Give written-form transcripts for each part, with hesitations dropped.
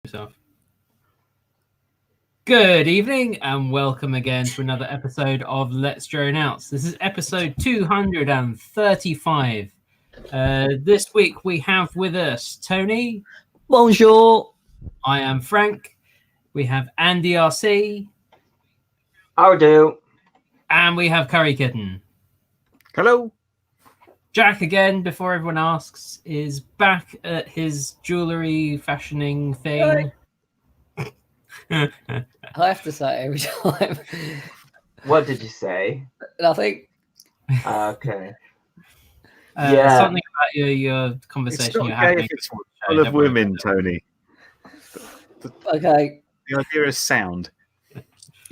Yourself. Good evening and welcome again to another episode of Let's Drone Outs. This is episode 235. This week we have with us Tony. Bonjour. I am Frank. We have Andy RC. How do? And we have Curry Kitten. Hello. Jack, again, before everyone asks, is back at his jewellery fashioning thing. I have to say it every time. What did you say? Nothing. Okay. Yeah. Something about your conversation you're having. It's full of women, Tony. Okay. The idea is sound.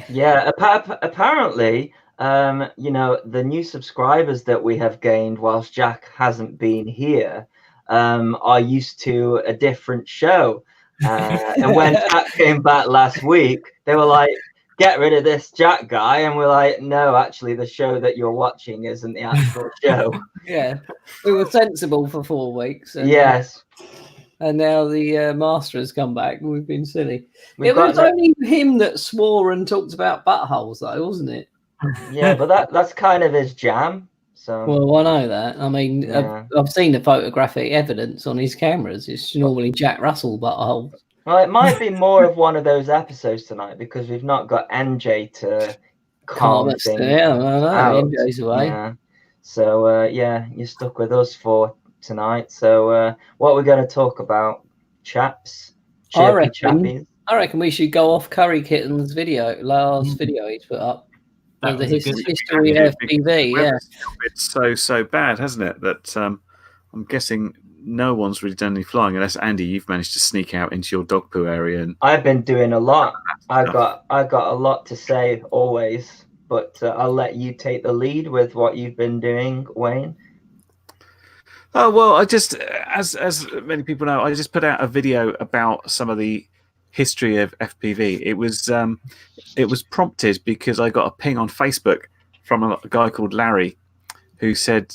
Yeah. Apparently, the new subscribers that we have gained whilst Jack hasn't been here are used to a different show. And when Jack came back last week, they were like, get rid of this Jack guy. And we're like, no, actually, the show that you're watching isn't the actual show. Yeah. We were sensible for 4 weeks. And, Yes. And now the master has come back and we've been silly. It was only him that swore and talked about buttholes, though, wasn't it? Yeah, but that's kind of his jam. So. Well, I know that. I mean, yeah. I've seen the photographic evidence on his cameras. It's normally Jack Russell buttholes. Well, it might be more of one of those episodes tonight because we've not got NJ to calm things out. NJ's away. Yeah. So, you're stuck with us for tonight. So, what we're going to talk about, chaps? I reckon we should go off Curry Kitten's last video he's put up. The history of FPV, yeah. It's so bad, hasn't it? That I'm guessing no one's really done any flying unless Andy, you've managed to sneak out into your dog poo area. And I've been doing a lot. I got a lot to say always, but I'll let you take the lead with what you've been doing, Wayne. Oh well, I just, as many people know, I just put out a video about some of the history of FPV. It was prompted because I got a ping on Facebook from a guy called Larry, who said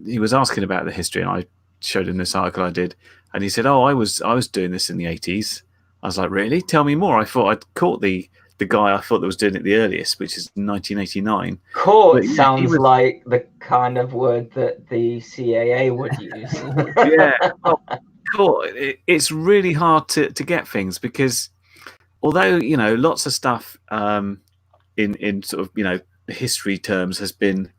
he was asking about the history, and I showed him this article I did, and he said, "Oh, I was doing this in the 80s." I was like, "Really? Tell me more." I thought I'd caught the guy I thought that was doing it the earliest, which is 1989. Caught sounds like the kind of word that the CAA would use. Yeah. Well, caught. It's really hard to get things because although lots of stuff in sort of history terms has been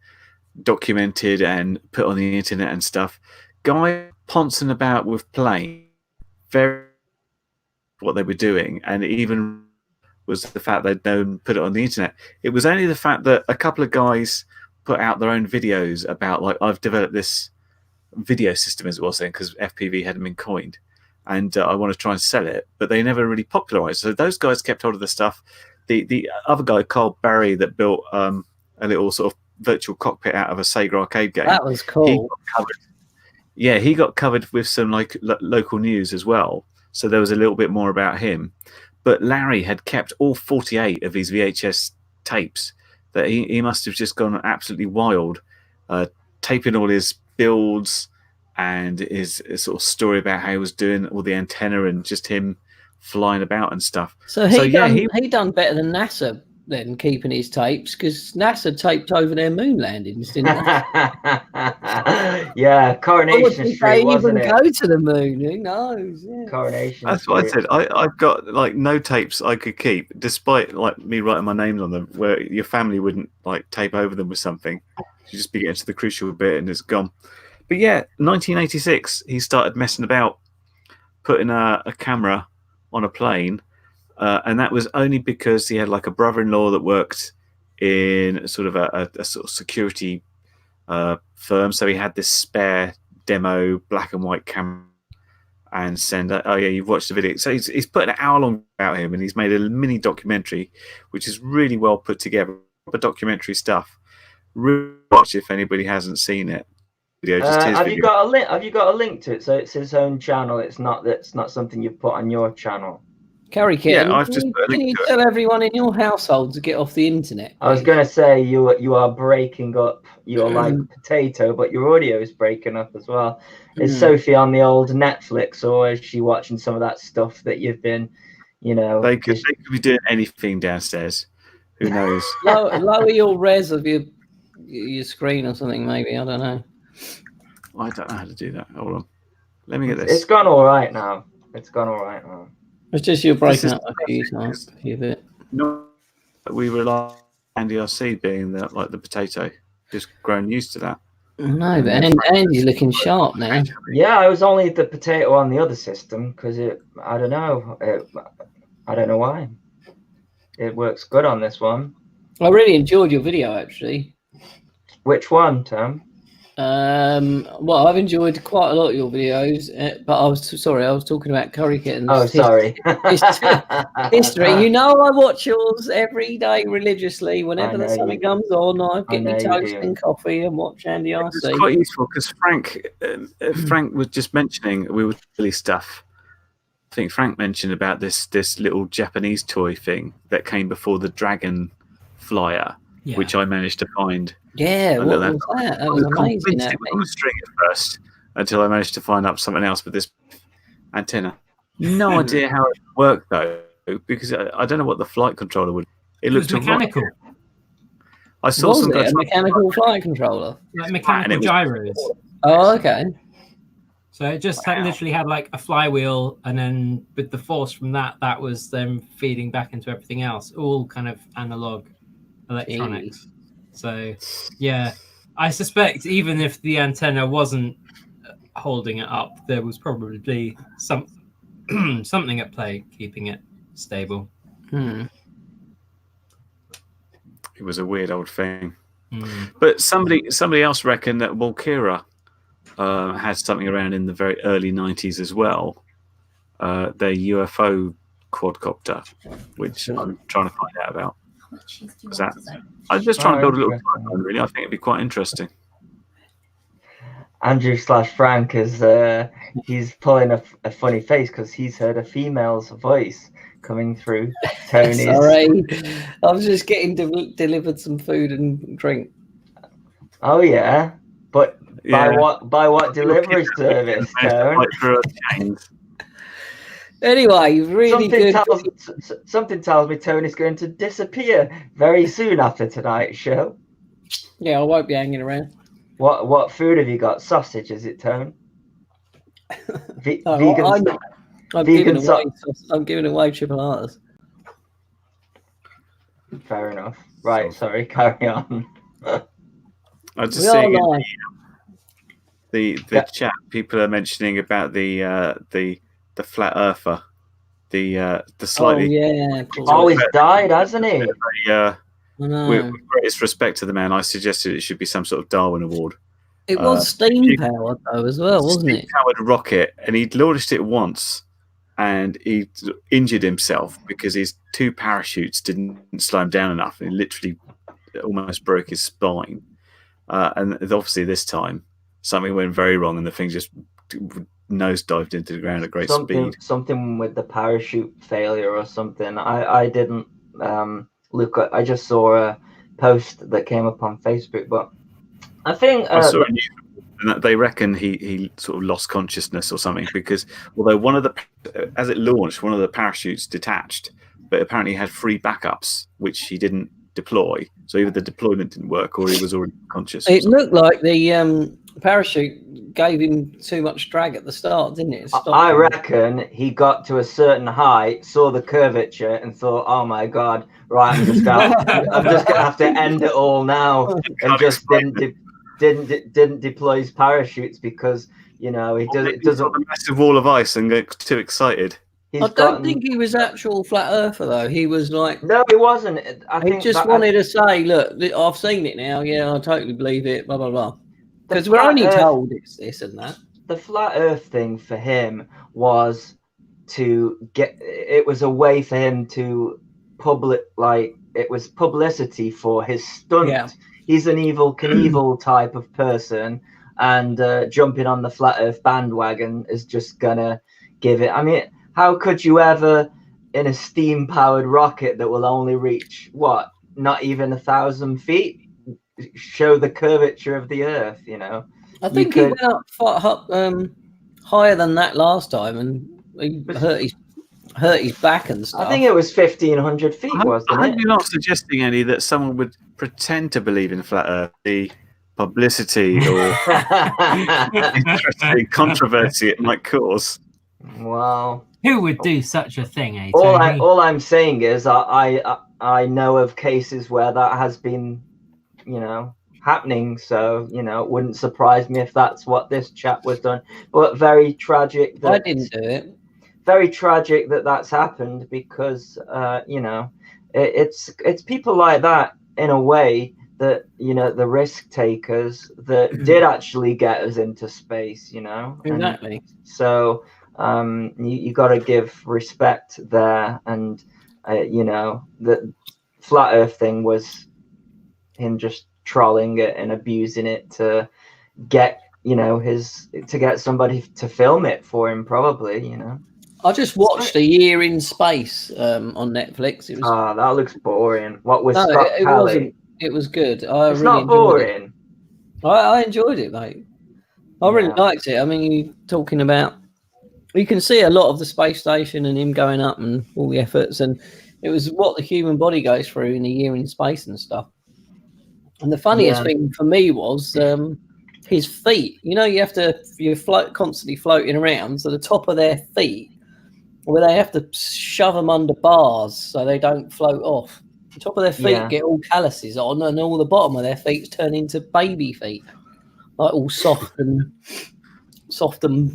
documented and put on the internet and stuff, guy poncing about with plane very what they were doing, and even was the fact they'd known put it on the internet. It was only the fact that a couple of guys put out their own videos about, like, I've developed this video system, as it was then, because FPV hadn't been coined, and I want to try and sell it, but they never really popularized. So those guys kept hold of the stuff. The other guy, Carl Barry, that built a little sort of virtual cockpit out of a Sega arcade game. That was cool. He got covered with some local news as well. So there was a little bit more about him. But Larry had kept all 48 of his VHS tapes. That he must have just gone absolutely wild, taping all his builds and his sort of story about how he was doing all the antenna and just him flying about and stuff. So he done better than NASA then, keeping his tapes, because NASA taped over their moon landings, didn't they? Yeah, Coronation Street, wasn't it? Go to the moon, who knows? Yeah. Coronation That's Street. what I said. I've got like no tapes I could keep, despite like me writing my names on them, where your family wouldn't like tape over them with something. You just be getting to the crucial bit and it's gone. But yeah, 1986, he started messing about, putting a camera on a plane. And that was only because he had like a brother-in-law that worked in sort of a sort of security firm. So he had this spare demo black and white camera and send, oh yeah, you've watched the video. So he's put an hour long about him, and he's made a mini documentary, which is really well put together. Proper documentary stuff. Really watch if anybody hasn't seen it. Have you got a link? Have you got a link to it? So it's his own channel. It's not something you've put on your channel. Curry Kitten, I've just put a can link you to it. tell everyone in your household to get off the internet? Please? I was going to say you are breaking up. You're like potato, but your audio is breaking up as well. Is Sophie on the old Netflix, or is she watching some of that stuff that you've been, They could be doing anything downstairs. Who knows? Lower your res of your screen or something, maybe. I don't know. I don't know how to do that. Hold on. Let me get this. It's gone all right now. It's gone all right now. It's just you're breaking up a few times. A few bit. No, we rely on Andy RC being the potato. Just grown used to that. No, but Andy's looking sharp now. Yeah, I was only the potato on the other system because I don't know. I don't know why. It works good on this one. I really enjoyed your video, actually. Which one, Tom? Well, I've enjoyed quite a lot of your videos, but I was talking about Curry Kittens. Oh, sorry. History. I watch yours every day religiously. Whenever there's something comes on, I get me toast and coffee and watch Andy RC. It's quite useful because Frank was just mentioning we were silly stuff. I think Frank mentioned about this little Japanese toy thing that came before the dragon flyer, which I managed to find. Yeah, what was that? That was amazing. It was on a string at first until I managed to find up something else with this antenna. No idea how it worked though, because I don't know what the flight controller would. It looked mechanical. I saw some a mechanical flight controller, like mechanical gyros. Oh, okay. So it just literally had like a flywheel, and then with the force from that was them feeding back into everything else, all kind of analog electronics. So, yeah, I suspect even if the antenna wasn't holding it up, there was probably something at play keeping it stable. Hmm. It was a weird old thing. But somebody else reckoned that Walkira had something around in the very early 90s as well. Their UFO quadcopter, which I'm trying to find out about. I'm just trying to build a little timeline, really. I think it'd be quite interesting. Andrew/Frank is he's pulling a funny face because he's heard a female's voice coming through Tony's. Sorry, I was just getting delivered some food and drink. Oh yeah, but by what delivery service, Tony? Anyway, really something tells me Tony's going to disappear very soon after tonight's show. Yeah, I won't be hanging around. What food have you got? Sausage, is it, Tone? Vegan. I'm giving away chipolatas. Fair enough. Right, sorry, carry on. I just seeing the chat. People are mentioning about the flat earther, the slightly. He's died, hasn't he? With greatest respect to the man, I suggested it should be some sort of Darwin Award. It was steam powered though, as well, wasn't it? Powered rocket, and he launched it once, and he injured himself because his 2 parachutes didn't slow him down enough, and he literally almost broke his spine. And obviously, this time something went very wrong, and the thing just nosedived into the ground at great speed. Something with the parachute failure or something. I didn't look at. I just saw a post that came up on Facebook, but I think I saw a news report, and they reckon he sort of lost consciousness or something because although as it launched, one of the parachutes detached, but apparently had 3 backups which he didn't deploy. So either the deployment didn't work or he was already conscious. It looked like the parachute gave him too much drag at the start, didn't it? I reckon he got to a certain height, saw the curvature, and thought, "Oh my god, right, I'm just gonna have to end it all now," and just didn't deploy his parachutes because he doesn't. A massive wall of ice and get too excited. I don't think he was actual flat earther though. He was like, no, he wasn't. He just wanted to say, "Look, I've seen it now. Yeah, I totally believe it." Blah blah blah. Because we're only told it's this and that. The flat Earth thing for him was it was a way for him to it was publicity for his stunt. Yeah. He's an Evel Knievel type of person, and jumping on the flat Earth bandwagon is just gonna give it. I mean, how could you ever in a steam-powered rocket that will only reach what, not even 1,000 feet, show the curvature of the Earth. You know, I think he went up higher than that last time, and he hurt his back and stuff. I think it was 1,500 feet, wasn't it? I hope you're not suggesting, Andy, that someone would pretend to believe in flat Earth, the publicity or interesting controversy it might cause. Well, who would do such a thing, eh? All I'm saying is I know of cases where that has been, you know, happening. So, you know, it wouldn't surprise me if that's what this chap was done. But very tragic that I didn't do it. Very tragic that that's happened, because you know, it's people like that in a way that, you know, the risk takers that did actually get us into space, you know. Exactly. And so you got to give respect there, and you know, the flat Earth thing was him just trolling it and abusing it to get, you know, to get somebody to film it for him, probably, you know. I just watched A Year in Space on Netflix. It was that looks boring. What was Scott Kelly? It was good. It's really not boring. I enjoyed it, mate. I really liked it. I mean, you're talking about, you can see a lot of the space station and him going up and all the efforts, and it was what the human body goes through in a year in space and stuff. And the funniest thing for me was his feet. You know, you're constantly floating around, so the top of their feet, where they have to shove them under bars so they don't float off. The top of their feet get all calluses on, and all the bottom of their feet turn into baby feet, like all soft and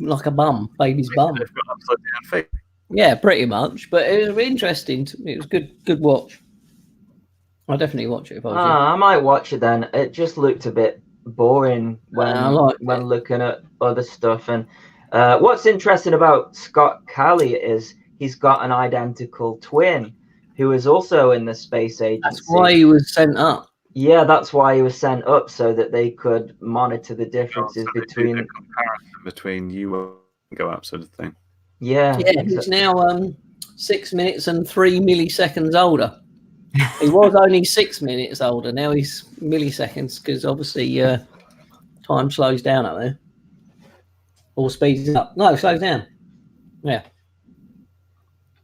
like a bum, baby's bum. They've got upside down feet. Yeah, pretty much. But it was interesting. It was good watch. I'll definitely watch it if I was you. I might watch it then. It just looked a bit boring when looking at other stuff. And what's interesting about Scott Kelly is he's got an identical twin who is also in the space agency. That's why he was sent up. Yeah, that's why he was sent up, so that they could monitor the differences between you and go up, sort of thing. Yeah, he's now 6 minutes and 3 milliseconds older. He was only 6 minutes older. Now he's milliseconds, because obviously time slows down up there, or speeds up. No, it slows down. Yeah.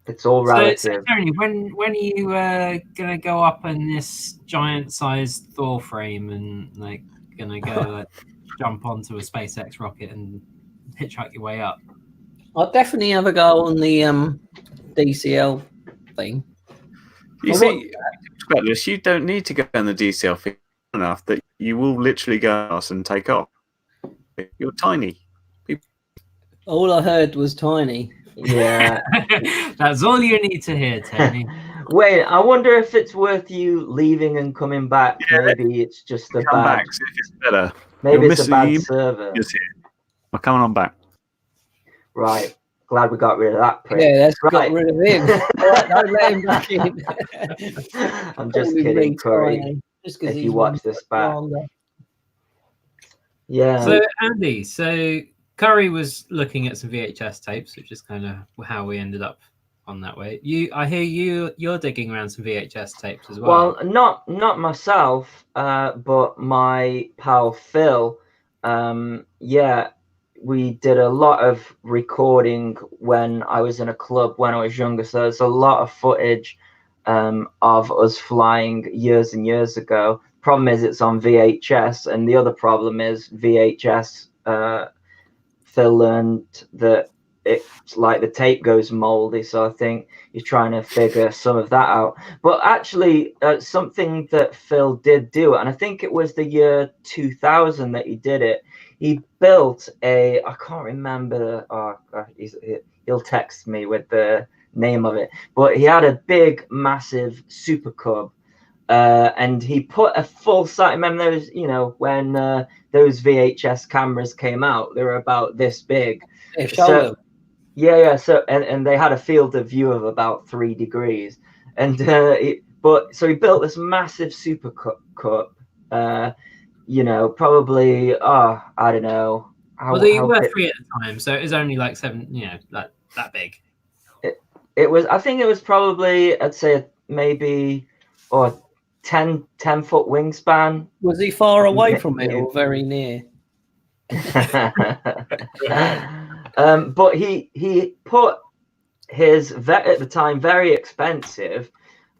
It's all relative. So Tony, when are you gonna go up in this giant-sized Thor frame and like gonna go jump onto a SpaceX rocket and hitchhike your way up? I'll definitely have a go on the DCL thing. You see, you don't need to go on the DCL thing enough that you will literally go and take off. You're tiny. All I heard was tiny. Yeah. That's all you need to hear, Tony. Wait, I wonder if it's worth you leaving and coming back. Yeah, maybe it's just a come bad. Back, see if it's better. Maybe it's a bad server. I'm coming on back. Right. Glad we got rid of that prick. Yeah, let's got rid of him. Don't let him back in. I'm just kidding, Corey. If you watch this back. Yeah. So Andy, Curry was looking at some VHS tapes, which is kind of how we ended up on that way. I hear you're digging around some VHS tapes as well. Well, not myself, but my pal Phil. We did a lot of recording when I was in a club when I was younger. So there's a lot of footage of us flying years and years ago. Problem is it's on VHS, and the other problem is VHS. Phil learned that it's like the tape goes moldy, so I think you're trying to figure some of that out. But actually, something that Phil did do, and I think it was the year 2000 that he did it. He built I can't remember. Oh God, he'll text me with the name of it. But he had a big, massive Super Cub. And he put a full sight. Remember those, when those VHS cameras came out, they were about this big. So and they had a field of view of about 3 degrees. And so he built this massive Super Cup. Probably I don't know. They were 3 at the time, so it was only like 7. Like that big. It was, I think it was probably, I'd say maybe, or 10-foot wingspan. Was he far away from it or very near? But he put his at the time very expensive,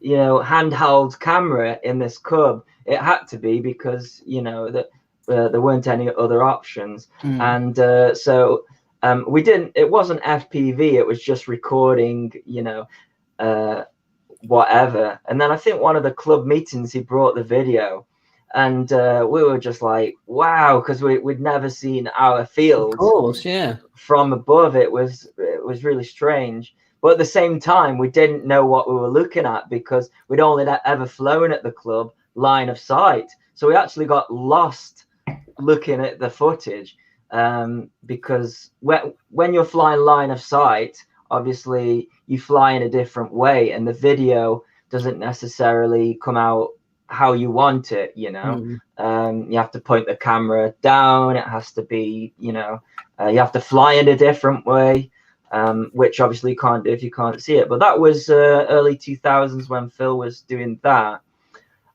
handheld camera in this cub. It had to be because that there weren't any other options, and so we didn't. It wasn't FPV. It was just recording, whatever. And then I think one of the club meetings he brought the video, and we were just like, wow, because we'd never seen our field. Of course, yeah. From above. It was really strange. But at the same time, we didn't know what we were looking at because we'd only ever flown at the club line of sight. So we actually got lost looking at the footage, because when you're flying line of sight, obviously you fly in a different way, and the video doesn't necessarily come out how you want it. You have to point the camera down. It has to be, you have to fly in a different way. Which obviously you can't do if you can't see it. But that was early 2000s when Phil was doing that.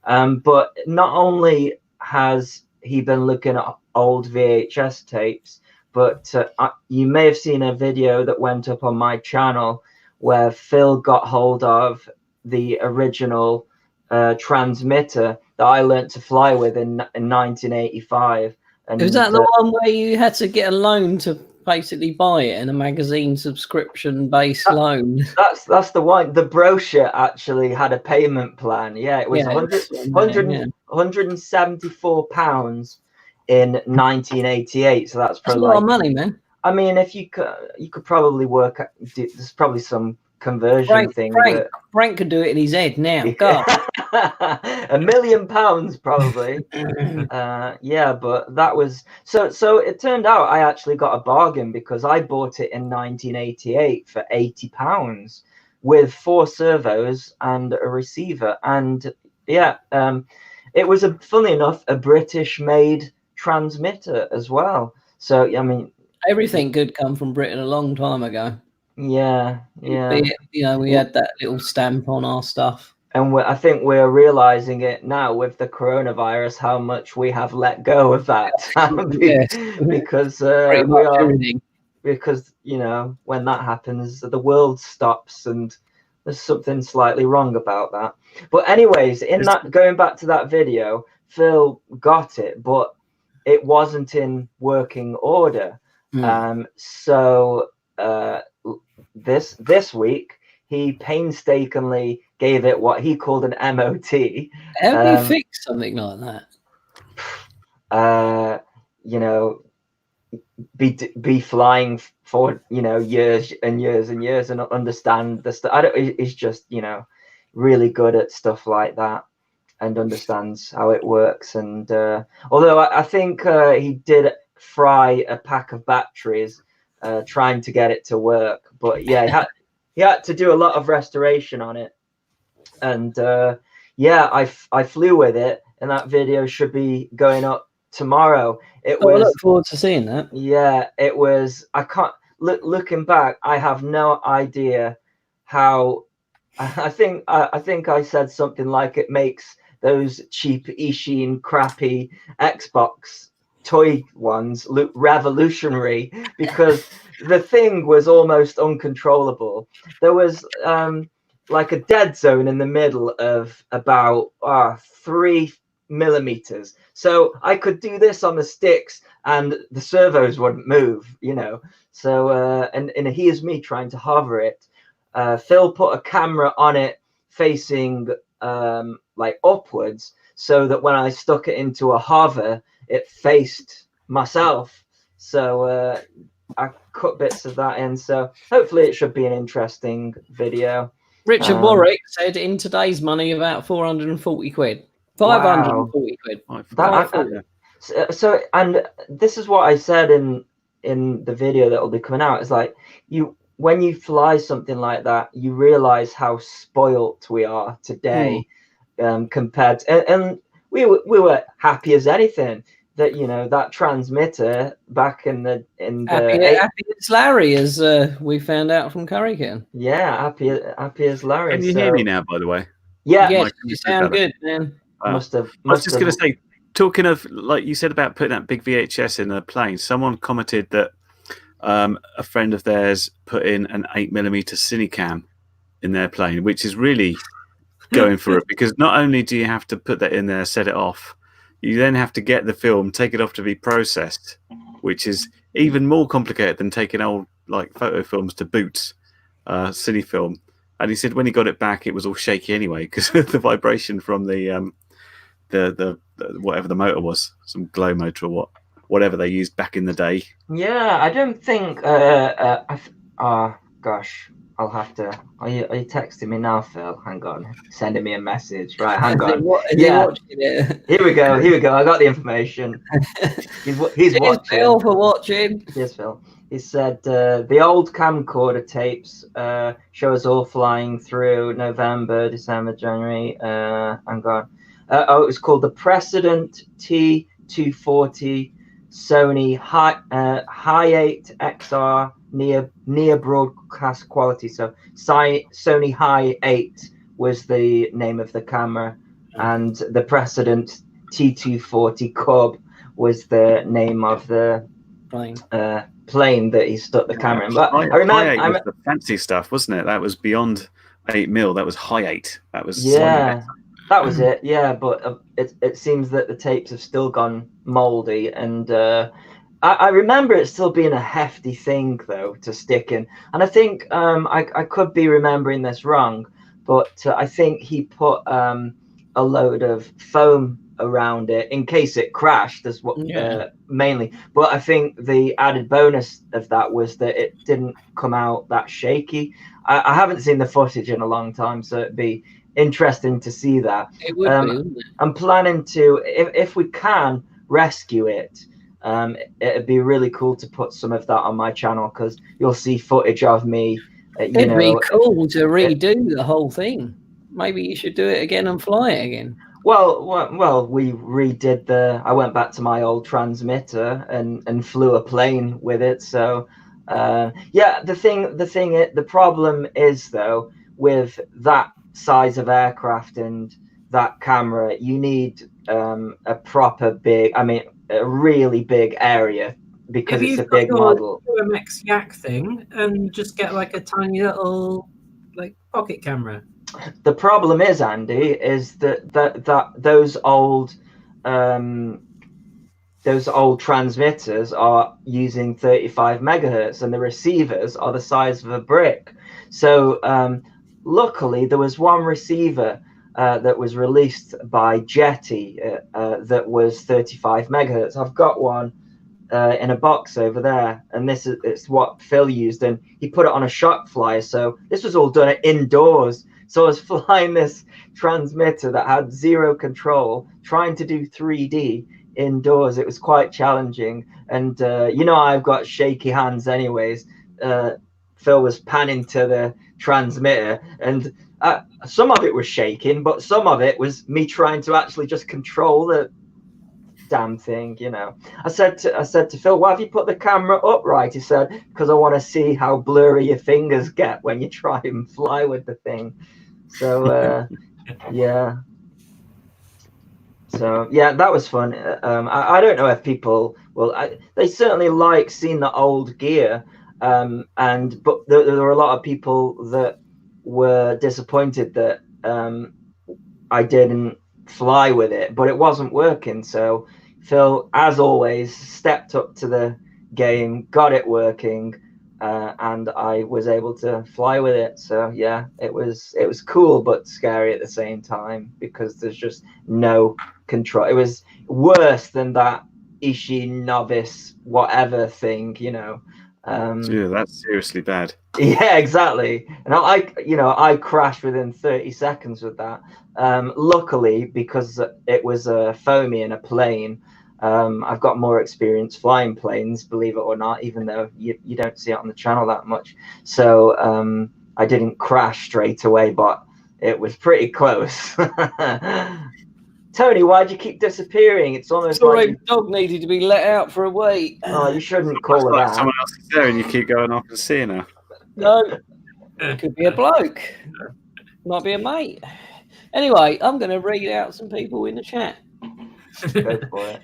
But not only has he been looking at old VHS tapes, but you may have seen a video that went up on my channel where Phil got hold of the original transmitter that I learnt to fly with in 1985. And was that the one where you had to get a loan to basically buy it, in a magazine subscription based loan? That's the one. The brochure actually had a payment plan. Yeah, it was 174 pounds in 1988. So that's probably a lot of money, man. I mean, if you could probably work. There's probably some conversion thing. Frank could do it in his head now. God. £1 million probably. Yeah, but that was so it turned out I actually got a bargain because I bought it in 1988 for £80 with 4 servos and a receiver. And yeah, it was funnily enough a British made transmitter as well. So I mean, everything could come from Britain a long time ago. Yeah. We had that little stamp on our stuff. And I think we're realizing it now with the coronavirus, how much we have let go of that. Because we are everything. Because when that happens, the world stops, and there's something slightly wrong about that. But anyways, going back to that video, Phil got it, but it wasn't in working order. So this week he painstakingly gave it what he called an MOT. How do you fix something like that? Be flying for years and years and years and understand the stuff. He's just really good at stuff like that and understands how it works. And although I think he did fry a pack of batteries trying to get it to work, but yeah, he had to do a lot of restoration on it. And I flew with it, and that video should be going up tomorrow. I look forward to seeing that. Yeah, it was. I can't looking back, I have no idea how. I think I said something like it makes those cheap Ishin crappy Xbox toy ones look revolutionary, because the thing was almost uncontrollable. There was like a dead zone in the middle of about 3 millimeters, so I could do this on the sticks and the servos wouldn't move, so and here's me trying to hover it. Phil put a camera on it facing like upwards, so that when I stuck it into a hover, it faced myself. So I cut bits of that in, so hopefully it should be an interesting video. Richard Warwick said in today's money about 440 quid. 540 quid. So, and this is what I said in the video that will be coming out. It's like when you fly something like that, you realize how spoilt we are today, compared to, and we were happy as anything. that that transmitter back in the Happy as Larry, as we found out from Currycan. Yeah, happy as Larry. Can you hear me now, by the way? Yeah, yes, you sound good, man. I was just going to say, talking of, like you said about putting that big VHS in a plane, someone commented that a friend of theirs put in an 8mm Cinecam in their plane, which is really going for it, because not only do you have to put that in there, set it off, you then have to get the film, take it off to be processed, which is even more complicated than taking old like photo films to boot, cine film. And he said when he got it back, it was all shaky anyway because of the vibration from the whatever the motor was, some glow motor or whatever they used back in the day. Yeah, I don't think. Gosh, I'll have to. Are you texting me now, Phil? Hang on, sending me a message. Right, hang on. Yeah, here we go. I got the information. He's watching. Phil for watching. Yes, Phil. He said the old camcorder tapes show us all flying through November, December, January. Hang on. It was called the Precedent T240 Sony Hi8 XR near broadcast quality. So Sony Hi8 was the name of the camera, and the Precedent T240 Cub was the name of the plane that he stuck the camera in. But I remember was the fancy stuff, wasn't it? That was beyond 8mm. That was Hi8. That was that was it. Yeah, but it seems that the tapes have still gone moldy, and I remember it still being a hefty thing though to stick in. And I think I could be remembering this wrong, but I think he put a load of foam around it in case it crashed, as what mainly. But I think the added bonus of that was that it didn't come out that shaky. I haven't seen the footage in a long time, so it'd be interesting to see that. It would be, wouldn't it? I'm planning to, if we can rescue it, it'd be really cool to put some of that on my channel, because you'll see footage of me. It'd be cool to redo the whole thing. Maybe you should do it again and fly it again. Well, we redid I went back to my old transmitter and flew a plane with it. So, the problem is though, with that size of aircraft and that camera, you need a proper big, a really big area, because it's a big model. UMX Yak thing and just get like a tiny little like pocket camera. The problem is, Andy, is that those old transmitters are using 35 megahertz, and the receivers are the size of a brick. So luckily, there was one receiver that was released by Jetty that was 35 megahertz. I've got one in a box over there, and it's what Phil used, and he put it on a shock flyer. So this was all done indoors. So I was flying this transmitter that had zero control, trying to do 3D indoors. It was quite challenging. And, I've got shaky hands anyways. Phil was panning to the transmitter, and some of it was shaking, but some of it was me trying to actually just control the damn thing. I said to Phil, why have you put the camera upright? He said, because I want to see how blurry your fingers get when you try and fly with the thing. So that was fun. I don't know if people they certainly like seeing the old gear, but there were a lot of people that were disappointed that I didn't fly with it, but it wasn't working. So Phil, as always, stepped up to the game, got it working, and I was able to fly with it. So yeah, it was cool but scary at the same time, because there's just no control. It was worse than that Ishi novice whatever thing, yeah, that's seriously bad. Yeah, exactly. And I crashed within 30 seconds with that. Luckily, because it was a foamy in a plane, I've got more experience flying planes, believe it or not, even though you don't see it on the channel that much. So I didn't crash straight away, but it was pretty close. Tony, why do you keep disappearing? It's almost Sorry, like dog needed to be let out for a wee. oh, you shouldn't call it like that. someone else is there and you keep going off and seeing her. No, it could be a bloke. Might be a mate. Anyway, I'm going to read out some people in the chat. Go for it.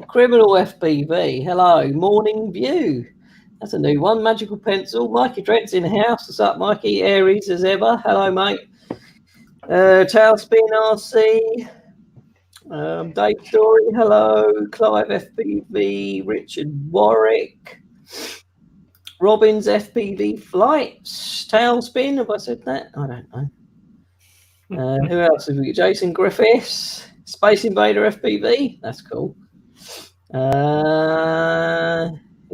Criminal FBV. Hello. Morning View. That's a new one. Magical Pencil. Mikey Dread's in the house. What's up, Mikey? Aries as ever. Hello, mate. Tailspin RC. Dave Story. Hello. Clive FBV. Richard Warwick. Robbins FPV Flights. Tailspin. Have I said that? I don't know. Who else have we got? Jason Griffiths. Space Invader FPV. That's cool. Who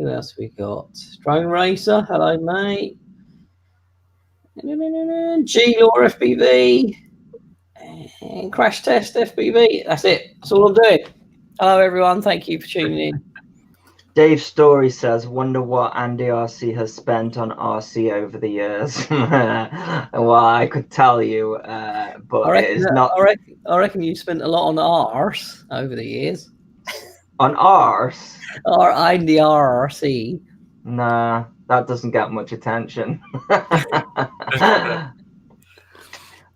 else we got? Drone Racer. Hello, mate. G-Law FPV. And Crash Test FPV. That's it. That's all I'm doing. Hello, everyone. Thank you for tuning in. Dave Story says, wonder what Andy RC has spent on RC over the years. Well, I could tell you, but it is not. I reckon you spent a lot on R's over the years. On ours? I'm the RRC. Nah, that doesn't get much attention. Go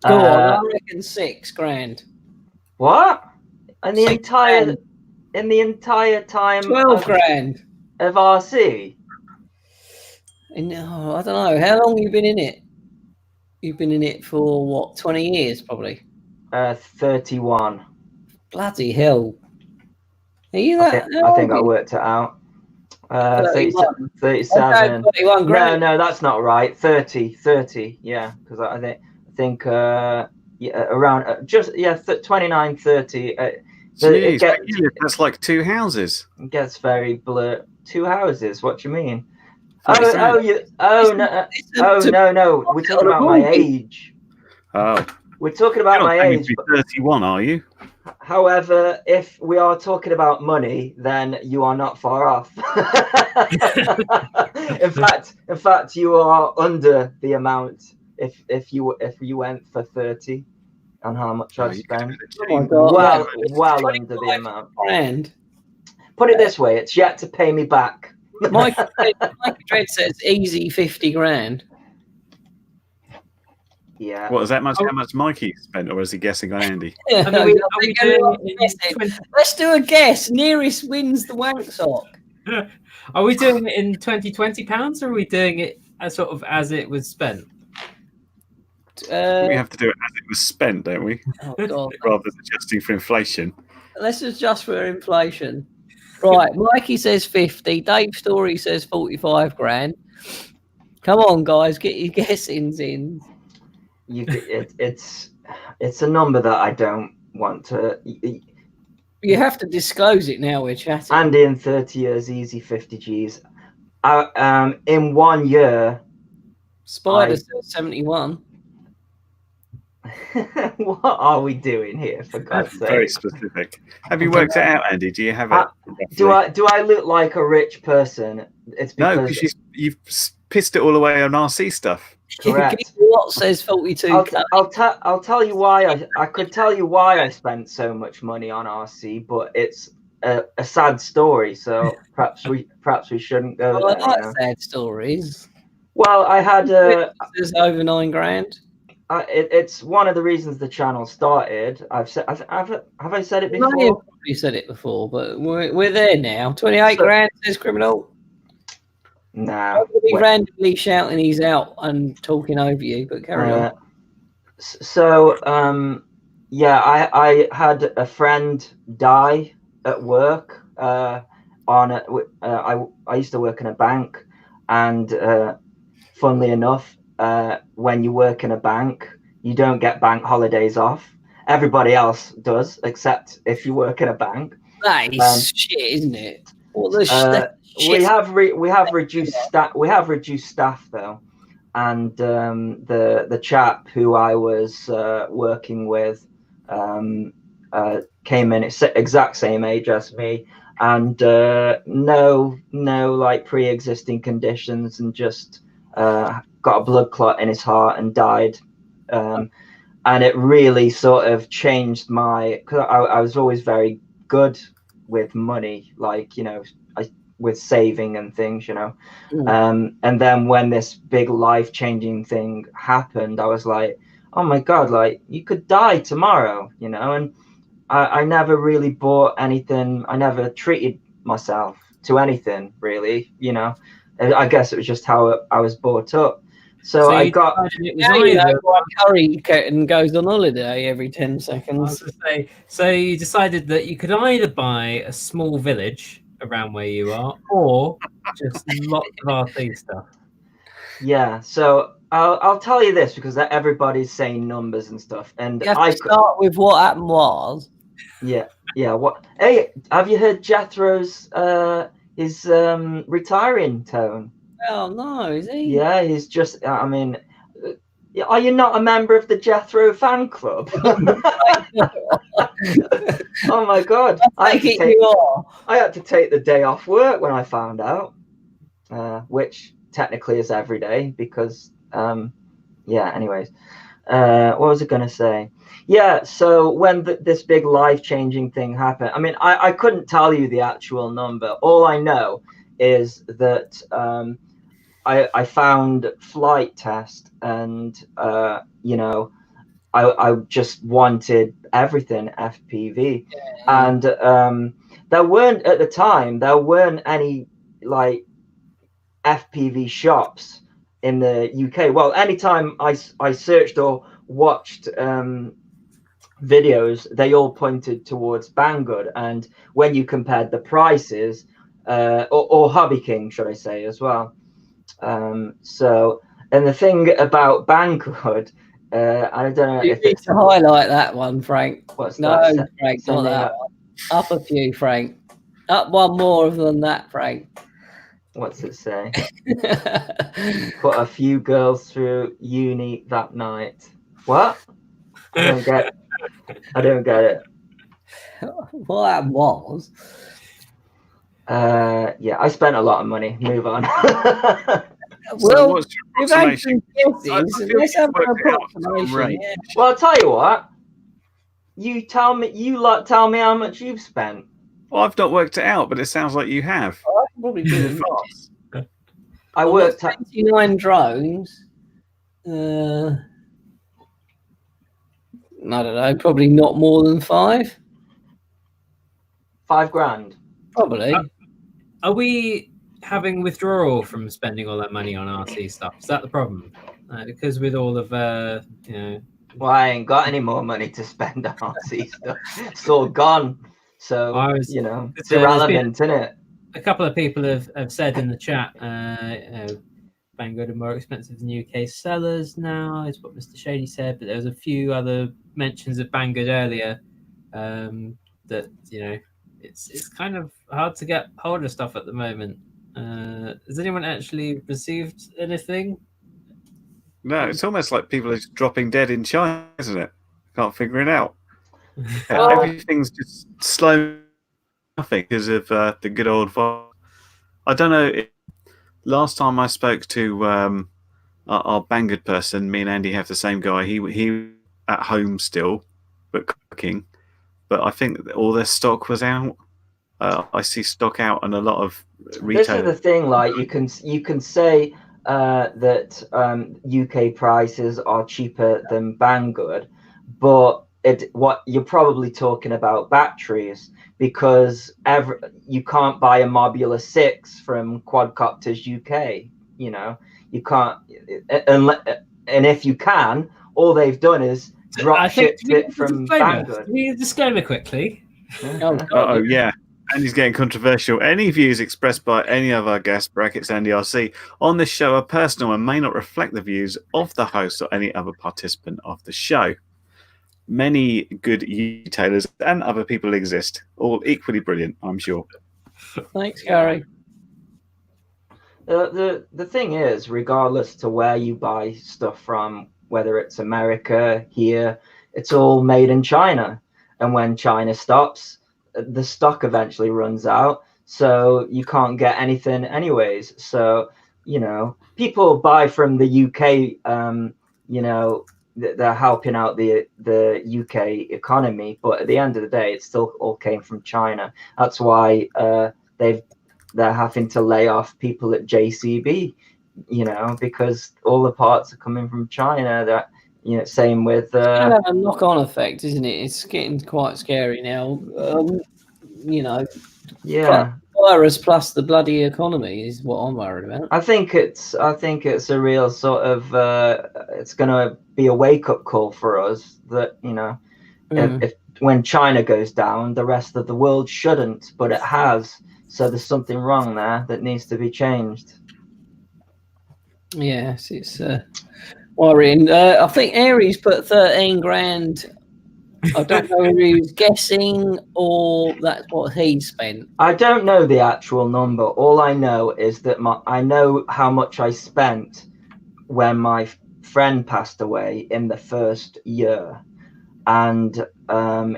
on, I reckon $6,000. What? And the $6,000. entire time 12 grand of RC? I don't know. How long have you been in it? You've been in it for what, 20 years probably? 31. Bloody hell. Are you that? I think I worked it out. 37. 37. 31 grand. No, that's not right. 30. Yeah, because I think around 29, 30. Jeez, that's like 2 houses. It gets very blurred. 2 houses. What do you mean? No. We're talking about my age. Oh, we're talking about my age. You're 31, are you? However, if we are talking about money, then you are not far off. in fact, you are under the amount. If you went for 30, on how much I'd spend. Oh my God. Well under the amount. Grand. Put it this way, it's yet to pay me back. Mike Dredd says easy 50 grand. Yeah. What is that much? How much Mikey spent, or is he guessing on Andy? Yeah, let's do a guess. Nearest wins the wank sock. Are we doing it in 2020 pounds, or are we doing it as sort of as it was spent? We have to do it as it was spent, don't we? Oh God. Rather than adjusting for inflation. Let's adjust for inflation. Right, Mikey says 50. Dave Story says 45 grand. Come on, guys, get your guessings in. It's a number that I don't want to. You have to disclose it now. We're chatting. And in 30 years, easy 50 G's. In 1 year. Spider says 71. What are we doing here, for God's sake? Very specific. Have you worked it out, Andy? Do you have it? Do I look like a rich person? It's because no, because you've pissed it all away on RC stuff. Correct. What says 42? I'll tell you why. I could tell you why I spent so much money on RC, but it's a sad story. So perhaps we shouldn't go there. I like sad stories. Well, I had it's over 9 grand. It's one of the reasons the channel started. Have I said it before? No, you've probably said it before, but we're there now. 28 grand says Criminal. Nah. I'm be randomly shouting he's out and talking over you, but carry on. So, I had a friend die at work. I used to work in a bank, and funnily enough, when you work in a bank, you don't get bank holidays off. Everybody else does, except if you work in a bank. That is shit, isn't it? We have reduced staff. We have reduced staff though, and the chap who I was working with came in at exact same age as me, and no like pre-existing conditions, and just got a blood clot in his heart and died. and it really sort of changed my. Because I was always very good with money, like with saving and things, and then when this big life-changing thing happened, I was like, oh my God, like you could die tomorrow, and I never really bought anything. I never treated myself to anything really, I guess it was just how I was brought up. So I got. It was either Curry Curtain goes on holiday every 10 I was seconds. to say, so you decided that you could either buy a small village around where you are, or just lots of RC stuff. Yeah, so I'll tell you this because everybody's saying numbers and stuff, and You have to start with what happened was. Yeah. What? Hey, have you heard Jethro's his retiring tone? Oh no, is he? Yeah, he's just. I mean, are you not a member of the Jethro fan club? Oh my God! I had to take the day off work when I found out, which technically is every day because. Yeah. Anyways, what was I going to say? Yeah, so when this big life-changing thing happened, I mean, I couldn't tell you the actual number. All I know is that I found Flight Test, and I just wanted everything FPV, and there weren't at the time any like FPV shops in the UK. Well, anytime I searched or watched videos, they all pointed towards Banggood, and when you compared the prices, or Hobby King, should I say, as well. So, and the thing about Banggood, I don't know you if need it's to highlight that one, Frank. What's no, that? Frank, not that one. Up a few, Frank. Up one more than that, Frank. What's it say? Put a few girls through uni that night. What? I don't get it. Well, that was. Yeah, I spent a lot of money. Move on. Well, what's your approximation? Let's have an approximation. Right. Yeah. Well, I'll tell you what. You tell me how much you've spent. Well, I've not worked it out, but it sounds like you have. I can probably do it fast. I worked at 29 drones. I don't know, probably not more than 5. $5,000. Probably. Are we having withdrawal from spending all that money on RC stuff? Is that the problem? Because with all of Well, I ain't got any more money to spend on RC stuff. It's all gone. So it's irrelevant, isn't it? A couple of people have said in the chat, Banggood are more expensive than UK sellers now, is what Mr. Shady said. But there was a few other mentions of Banggood earlier that it's kind of hard to get hold of stuff at the moment. Has anyone actually received anything? No, it's almost like people are dropping dead in China, isn't it? Can't figure it out. Everything's just slow, nothing because of the good old virus. I don't know. Last time I spoke to our Banggood person, me and Andy have the same guy. He at home still, but cooking. But I think that all their stock was out. I see stock out and a lot of retail. This is the thing. Like you can say that UK prices are cheaper than Banggood, but what you're probably talking about batteries, because you can't buy a Mobula 6 from Quadcopters UK. You can't, and if you can, all they've done is drop shipped it from Banggood. Do we need a disclaimer quickly? Oh yeah. And he's getting controversial. Any views expressed by any of our guests, brackets NDRC, on this show are personal and may not reflect the views of the host or any other participant of the show. Many good retailers and other people exist, all equally brilliant, I'm sure. Thanks, Gary. The thing is, regardless to where you buy stuff from, whether it's America, here, it's all made in China. And when China stops, the stock eventually runs out, so you can't get anything anyways. So people buy from the UK they're helping out the UK economy, but at the end of the day, it still all came from China. That's why they're having to lay off people at JCB, because all the parts are coming from China. That same with it's gonna have a knock-on effect, isn't it? It's getting quite scary now. yeah. Virus plus the bloody economy is what I'm worried about. I think it's a real sort of it's going to be a wake-up call for us that if when China goes down, the rest of the world shouldn't, but it has. So there's something wrong there that needs to be changed. Yes, it's worrying. I think Aries put 13 grand. I don't know if he was guessing or that's what he spent. I don't know the actual number. All I know is that I know how much I spent when my friend passed away in the first year, and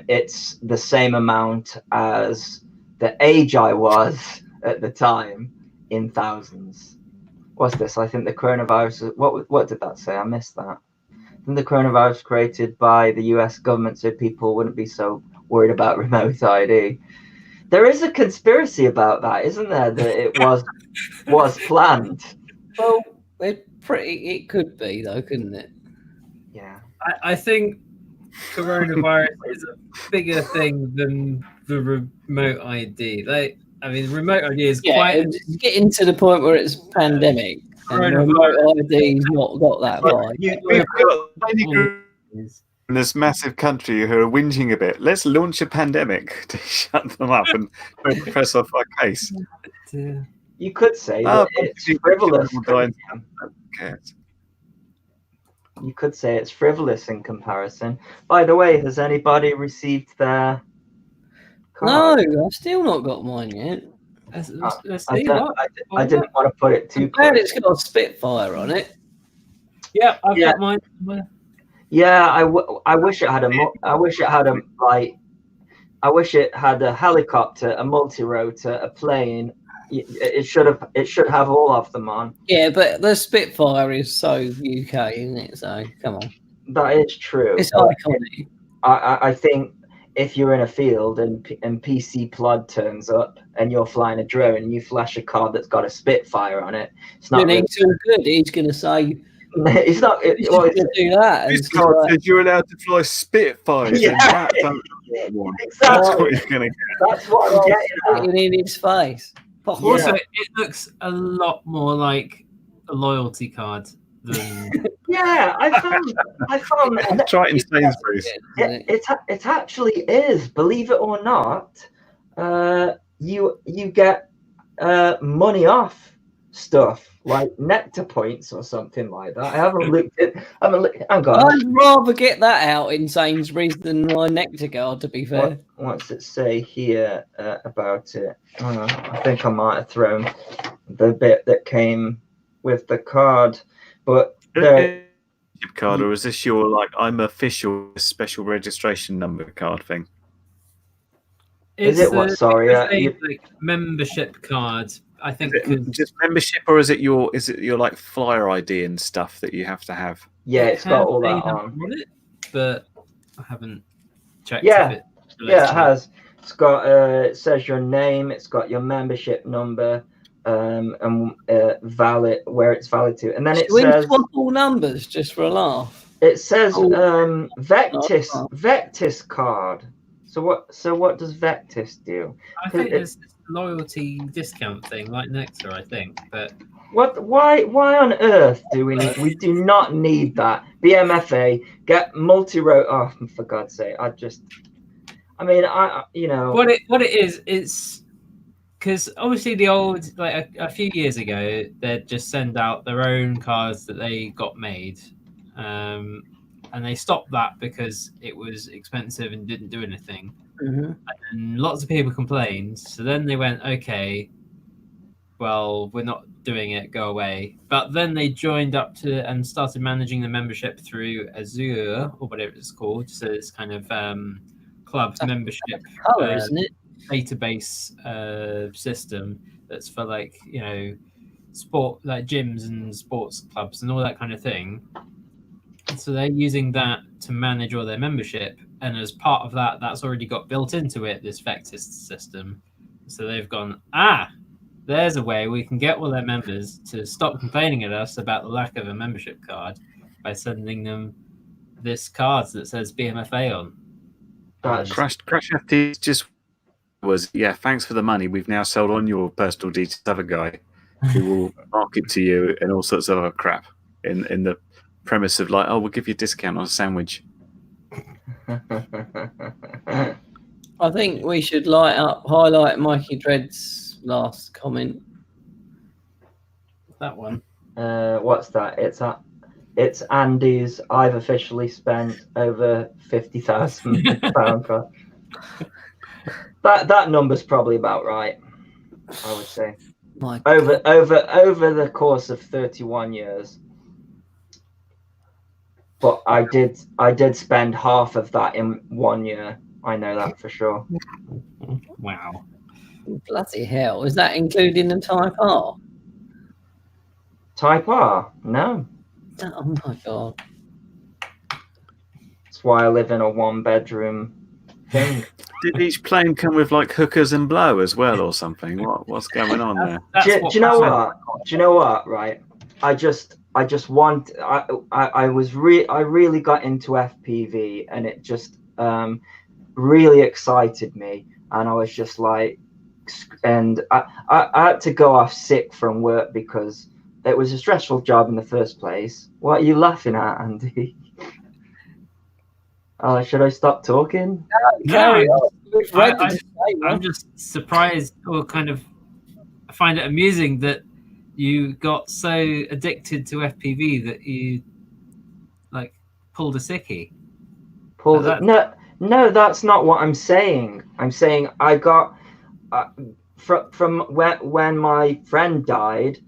it's the same amount as the age I was at the time in thousands. What's this? I think the coronavirus. What did that say? I missed that. The coronavirus created by the US government so people wouldn't be so worried about remote ID. There is a conspiracy about that, isn't there? That it was planned. Well, it could be though, couldn't it? Yeah. I think coronavirus is a bigger thing than the remote ID. Remote ID is quite. It's getting to the point where it's pandemic. And remote ID's not got that far. We've got in this massive country who are whinging a bit. Let's launch a pandemic to shut them up and press off our case. You could say that it's frivolous. You could say it's frivolous in comparison. By the way, has anybody received their card? No, I've still not got mine yet. Let's I see I didn't want to put it too close. It's got a Spitfire on it. Yeah, I've got mine. Yeah, I wish it had I wish it had a helicopter, a multi-rotor, a plane. It should have all of them on. Yeah, but the Spitfire is so UK, isn't it? So come on. That is true. It's iconic. I think if you're in a field and PC Plod turns up and you're flying a drone and you flash a card that's got a Spitfire on it, it's not. He's too good. He's going to say. It's not. He's going to do that. This card says you're allowed to fly Spitfires. Yeah, exactly. That's what he's going to get. That's what I'm getting at. In his face. Also, it looks a lot more like a loyalty card than. Yeah, I found. Try it in Sainsbury's. It actually is. Believe it or not, you get money off stuff like nectar points or something like that. I haven't looked at. Hang on. I'd rather get that out in Sainsbury's than my nectar card. To be fair. What's it say here about it? I think I might have thrown the bit that came with the card, but. Card, or is this your I'm official special registration number card thing? Is it what? Sorry, like membership card. I think just membership, or is it your like flyer ID and stuff that you have to have? Yeah, it's got all that on it, but I haven't checked. Yeah, it has. It's got it says your name. It's got your membership number. And valid where it's valid to, and then it says all numbers just for a laugh. It says Vectis card. So what does Vectis do? I think it's a loyalty discount thing like Nectar, I think. But why on earth do we need? We do not need that. BMFA get multi-rotor. Oh, for God's sake! What it is, it's. Because obviously the old, a few years ago, they'd just send out their own cards that they got made. And they stopped that because it was expensive and didn't do anything. Mm-hmm. And lots of people complained. So then they went, okay, well, we're not doing it, go away. But then they joined up to and started managing the membership through Azure, or whatever it's called. So it's kind of club membership. Isn't it? Database system that's for sport, like gyms and sports clubs and all that kind of thing. So they're using that to manage all their membership, and as part of that, that's already got built into it, this Vectis system. So they've gone, there's a way we can get all their members to stop complaining at us about the lack of a membership card by sending them this card that says BMFA on. Crash FT just was, thanks for the money. We've now sold on your personal details to other guy who will market to you and all sorts of other crap in the premise of like, we'll give you a discount on a sandwich. I think we should highlight Mikey Dread's last comment. That one. What's that? It's Andy's. I've officially spent over £50,000. That number's probably about right, I would say. Over the course of 31 years. But I did spend half of that in 1 year. I know that for sure. Wow. Bloody hell. Is that including the Type R? Type R? No. Oh my God. That's why I live in a 1-bedroom thing. Did each plane come with like hookers and blow as well or something? What's going on there? Do you know what? Do you know what? Right. I really got into FPV, and it just really excited me, and I was just like, and I had to go off sick from work because it was a stressful job in the first place. What are you laughing at, Andy? Should I stop talking? No, I'm just surprised, or kind of I find it amusing that you got so addicted to FPV that you like pulled a sickie. No, that's not what I'm saying. I'm saying I got from when my friend died,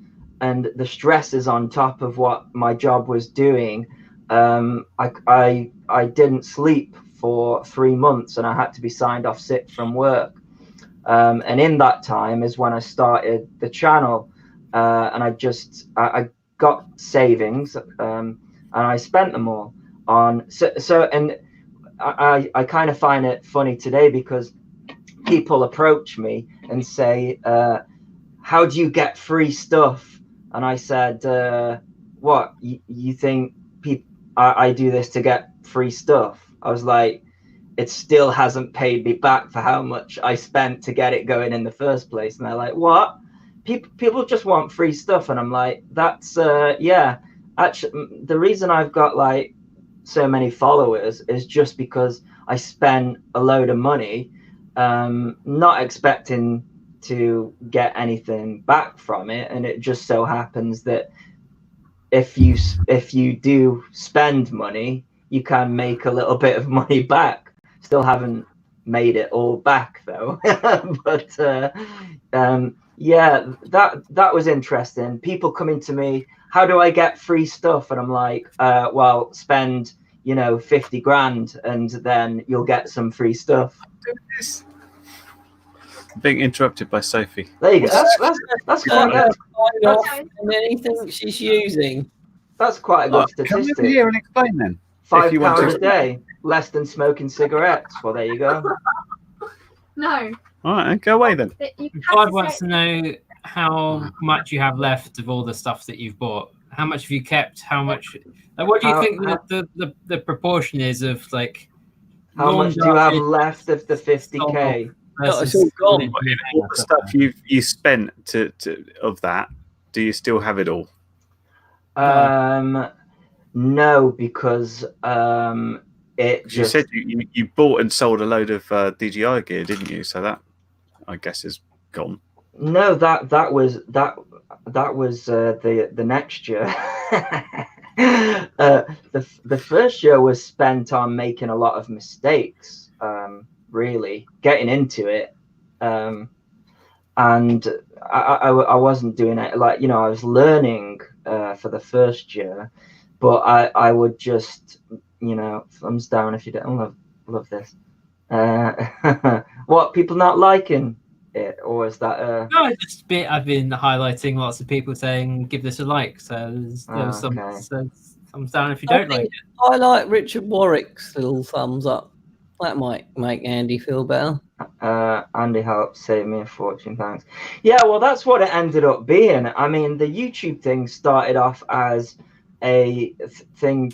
and the stresses on top of what my job was doing. I didn't sleep for 3 months, and I had to be signed off sick from work. And in that time is when I started the channel, and I got savings, and I spent them all on. And I kind of find it funny today because people approach me and say, "How do you get free stuff?" And I said, "What you think? I do this to get free stuff?" I was like, it still hasn't paid me back for how much I spent to get it going in the first place. And they're like, what? People just want free stuff. And I'm like, that's, actually, the reason I've got like so many followers is just because I spent a load of money, not expecting to get anything back from it. And it just so happens that if you do spend money, you can make a little bit of money back. Still haven't made it all back though. But that was interesting. People coming to me, how do I get free stuff? And I'm like, well, spend 50 grand and then you'll get some free stuff. Being interrupted by Sophie. There you go. That's quite and anything she's using. That's quite a good statistic. Come over here and explain then. £5 a day, less than smoking cigarettes. Well, there you go. No. All right, go away then. Clive wants to know how much you have left of all the stuff that you've bought. How much have you kept? How much? What do you think the proportion is of like? How much do you have left of the 50k? It's all gone. All the stuff you spent of that, do you still have it all? No, because you said you bought and sold a load of DJI gear, didn't you? So that I guess is gone. No, that was the next year. The first year was spent on making a lot of mistakes. Really getting into it, and I wasn't doing it like I was learning for the first year, but I would just thumbs down if you don't love this. What, people not liking it, or is that no, just a bit. I've been highlighting lots of people saying give this a like, so there was some thumbs down if you don't like it. I like Richard Warwick's little thumbs up. That might make Andy feel better. Andy helped save me a fortune, thanks. Yeah, well, that's what it ended up being. I mean, the YouTube thing started off as a thing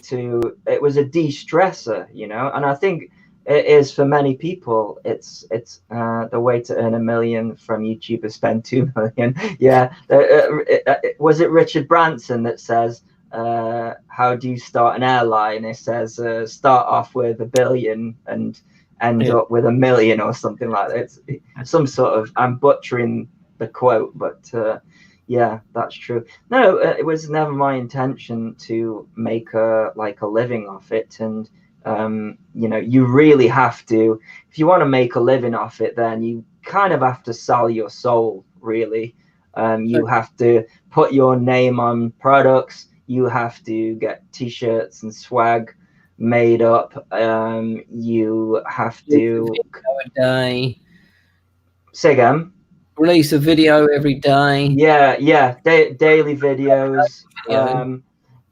it was a de-stressor, you know, and I think it is for many people. It's the way to earn $1 million from YouTube is spend $2 million. Yeah, was it Richard Branson that says, how do you start an airline? It says start off with $1 billion and end up with $1 million or something like that. It's some sort of, I'm butchering the quote, but yeah, that's true. No, it was never my intention to make a living off it. And you know, you really have to, if you want to make a living off it, then you kind of have to sell your soul, really. You have to put your name on products. You have to get t-shirts and swag made up. You have to a day. Say again. Release a video every day. Yeah, daily videos.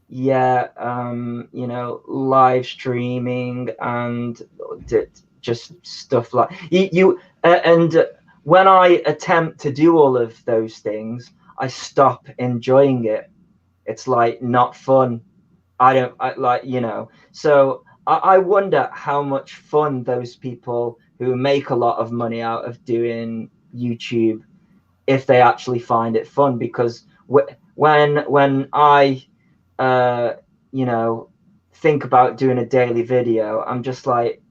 You know, live streaming and just stuff like you. And when I attempt to do all of those things, I stop enjoying it. It's like not fun. I like, you know. So I wonder how much fun those people who make a lot of money out of doing YouTube, if they actually find it fun. Because when I you know, think about doing a daily video, I'm just like,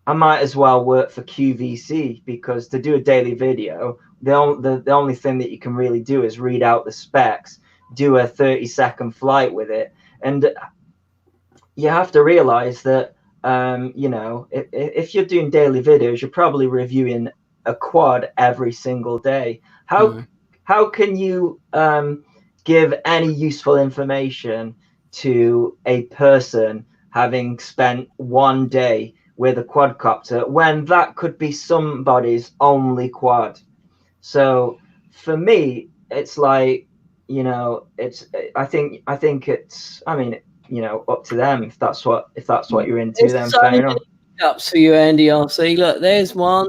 I might as well work for QVC, because to do a daily video, the only thing that you can really do is read out the specs, do a 30-second flight with it. And you have to realize that, you know, if you're doing daily videos, you're probably reviewing a quad every single day. How can you give any useful information to a person having spent one day with a quadcopter when that could be somebody's only quad? So for me, it's like, you know, I think it's, I mean, you know, up to them if that's what you're into. Then fair enough. Ups for you, Andy RC. Look, there's one.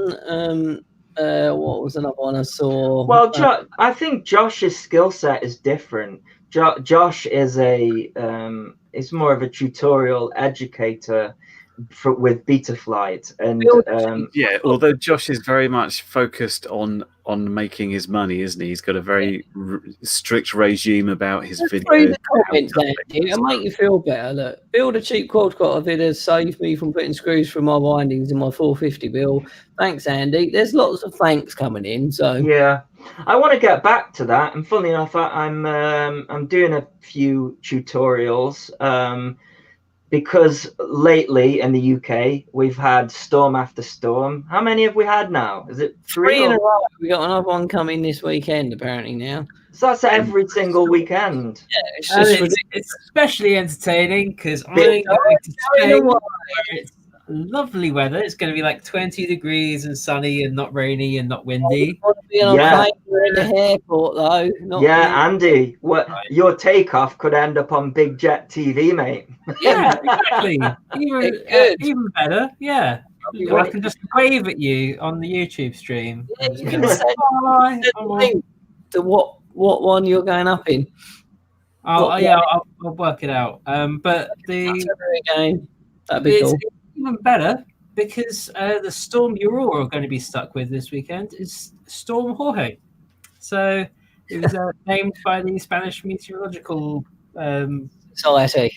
What was another one I saw? Well, I think Josh's skill set is different. Josh is is more of a tutorial educator with Betaflight, and yeah. Although Josh is very much focused on making his money, isn't he? He's got a very strict regime about his videos. Through the comments, Andy, it'll make you feel better. Look, build a cheap quadcopter video saved me from putting screws through my windings in my 450 bill. Thanks, Andy. There's lots of thanks coming in. So yeah, I want to get back to that. And funnily enough, I'm doing a few tutorials. Because lately in the UK, we've had storm after storm. How many have we had now? Is it three in a row? We got another one coming this weekend, apparently now. So that's every single weekend. Yeah, it's especially entertaining because I'm going to Spain where it's lovely weather. It's going to be like 20 degrees and sunny and not rainy and not windy. Yeah. In the airport though. Yeah, Andy, your takeoff could end up on Big Jet TV, mate. Yeah, exactly. Even better. Yeah. I can just wave at you on the YouTube stream. Yeah, you can send to what one you're going up in. Oh yeah, I'll work it out. But that'd be cool. Even better because the storm you're all going to be stuck with this weekend is Storm Jorge. So it was named by the Spanish meteorological society.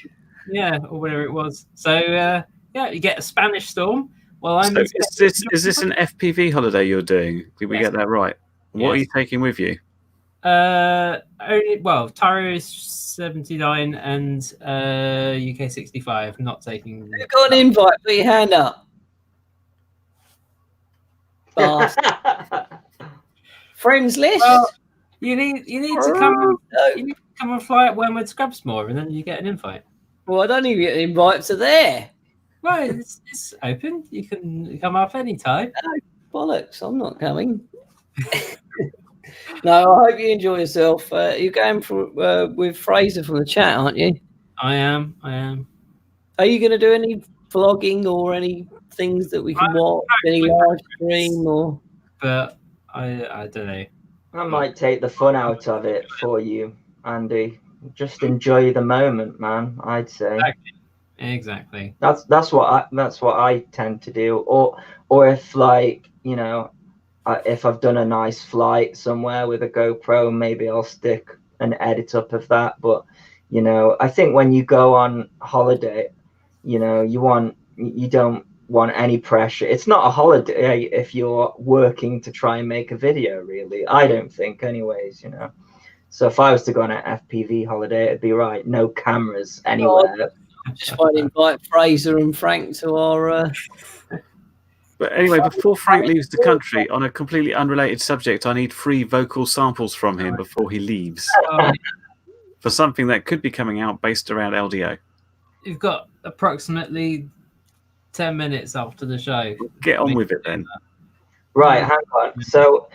Yeah, or whatever it was. So yeah, you get a Spanish storm. Well, is this an FPV holiday you're doing? Did we get that right? What are you taking with you? Tyro is 79 and UK 65. Not taking. You've got an invite. Put your hand up. Friends list. Well, you need to come. You need to come and fly at Wormwood Scrubsmore, and then you get an invite. Well, I don't even get invites to there. Well, it's open. You can come up anytime. No, bollocks! I'm not coming. No, I hope you enjoy yourself. You're going with Fraser from the chat, aren't you? I am. Are you going to do any vlogging or any things that we can watch? Any live stream or? But I don't know. I might take the fun out of it for you, Andy. Just enjoy the moment, man. I'd say. Exactly. That's what I tend to do. Or if, like, you know, if I've done a nice flight somewhere with a GoPro, maybe I'll stick an edit up of that. But, you know, I think when you go on holiday, you know, you don't want any pressure. It's not a holiday if you're working to try and make a video, really. I don't think, anyways, you know. So if I was to go on an FPV holiday, it'd be right. No cameras anywhere. Just want to invite Fraser and Frank to our. But anyway, before Frank leaves the country, on a completely unrelated subject, I need free vocal samples from him before he leaves for something that could be coming out based around LDO. You've got approximately 10 minutes after the show. Get on with it then. Right, hang on. So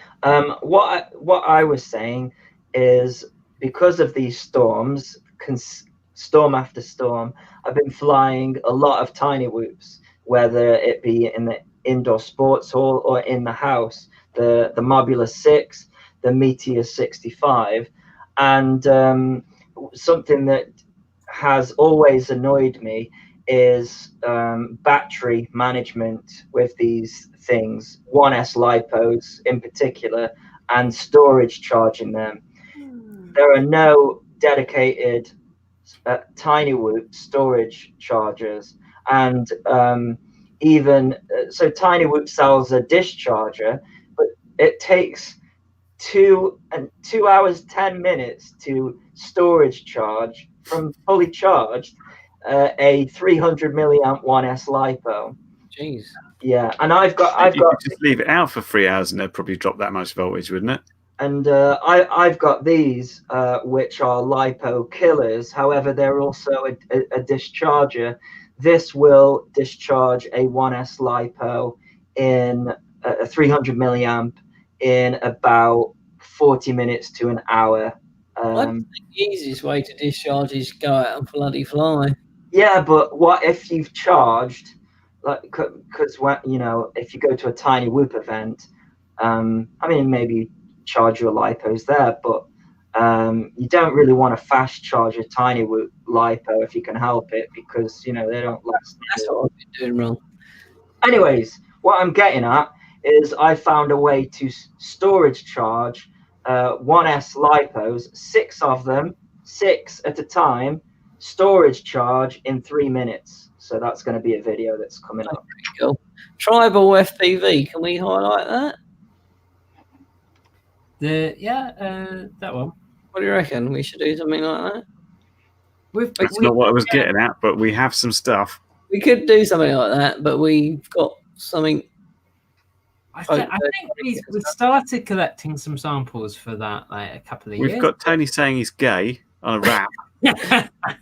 what I was saying is, because of these storms, storm after storm, I've been flying a lot of tiny whoops, whether it be in the indoor sports hall or in the house, the Mobula 6, the Meteor 65. And something that has always annoyed me is battery management with these things, 1S lipos in particular, and storage charging them. There are no dedicated tiny whoop storage chargers, and even so, Tiny Whoop sells a discharger, but it takes 2 hours 10 minutes to storage charge from fully charged a 300 milliamp 1S lipo. Jeez. Yeah, and I've got could just leave it out for 3 hours and they'd probably drop that much voltage, wouldn't it? And I've got these, which are lipo killers. However, they're also a discharger. This will discharge a 1S lipo in a 300 milliamp in about 40 minutes to an hour. I think the easiest way to discharge is go out and bloody fly. Yeah, but what if you've charged? Like, because you know, if you go to a tiny whoop event, I mean, maybe charge your lipos there, but you don't really want to fast charge a tiny whoop lipo if you can help it, because, you know, they don't last. That's what I've been doing wrong. Anyways, what I'm getting at is I found a way to storage charge 1S lipos, 6 of them, 6 at a time, storage charge in 3 minutes. So that's going to be a video that's coming up. Cool. Tribal FPV, can we highlight that? That one. What do you reckon? We should do something like that? That's not what I was getting at, but we have some stuff. We could do something like that, but we've got something. I think we started collecting some samples for that like a couple of years. We've got Tony saying he's gay on a rap.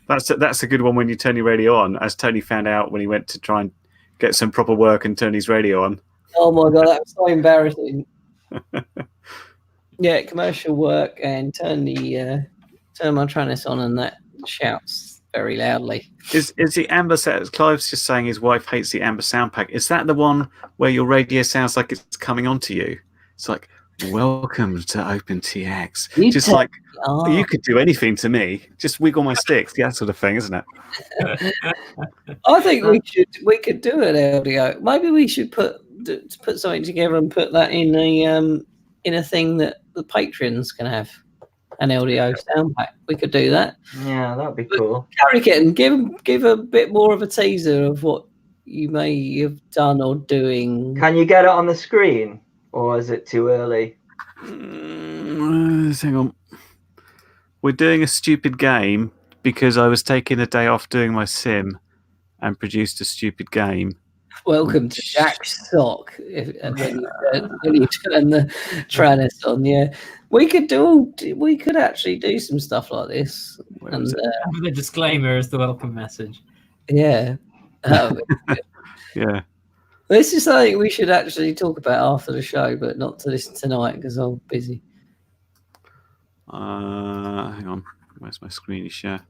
That's a good one when you turn your radio on, as Tony found out when he went to try and get some proper work and turn his radio on. Oh my god, that was so embarrassing. Yeah, commercial work, and turn my Tranis on, and that shouts very loudly. Is the amber set? Clive's just saying his wife hates the amber sound pack. Is that the one where your radio sounds like it's coming onto you? It's like, welcome to OpenTX. You could do anything to me. Just wiggle my sticks, that sort of thing, isn't it? I think we could do an LDO. Maybe we should put something together and put that in a thing that the patrons can have, an LDO sound pack. We could do that. Yeah, that'd be cool. Gary Kitten, give a bit more of a teaser of what you may have done or doing. Can you get it on the screen, or is it too early? Hang on. We're doing a stupid game because I was taking a day off doing my sim and produced a stupid game. Welcome to Jack's Sock. When you turn the Tranis on, yeah, we could actually do some stuff like this. And the disclaimer is the welcome message. Yeah, yeah. This is something we should actually talk about after the show, but not to this tonight because I'm busy. Hang on, where's my screen share?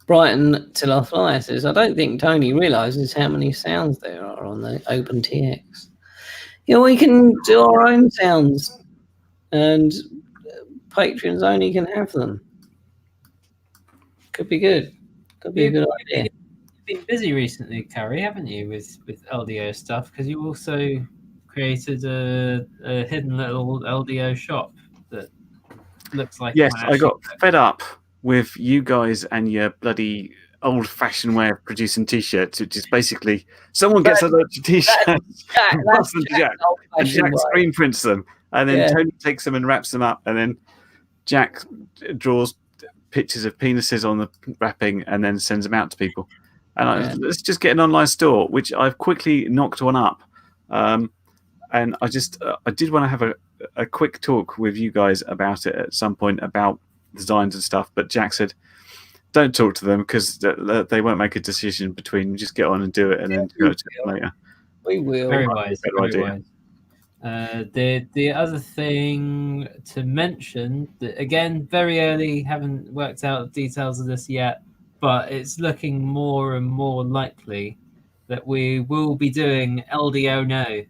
Brighton Till I Fly says, I don't think Tony realises how many sounds there are on the OpenTX. Yeah, we can do our own sounds, and patrons only can have them. Could be good. Could be a good idea. You've been busy recently, Carrie, haven't you, with LDO stuff? Because you also created a hidden little LDO shop that looks like. Yes, I got fed up with you guys and your bloody old-fashioned way of producing T-shirts, which is basically someone gets a load of T-shirts, and Jack screen prints them, and then Tony takes them and wraps them up, and then Jack draws pictures of penises on the wrapping and then sends them out to people. And let's just get an online store, which I've quickly knocked one up. And I did want to have a quick talk with you guys about it at some point, about designs and stuff. But Jack said, don't talk to them because they won't make a decision between just get on and do it and then go to it later. We will. Very wise. Very wise. The other thing to mention, that again, very early, haven't worked out the details of this yet, but it's looking more and more likely that we will be doing LDO Now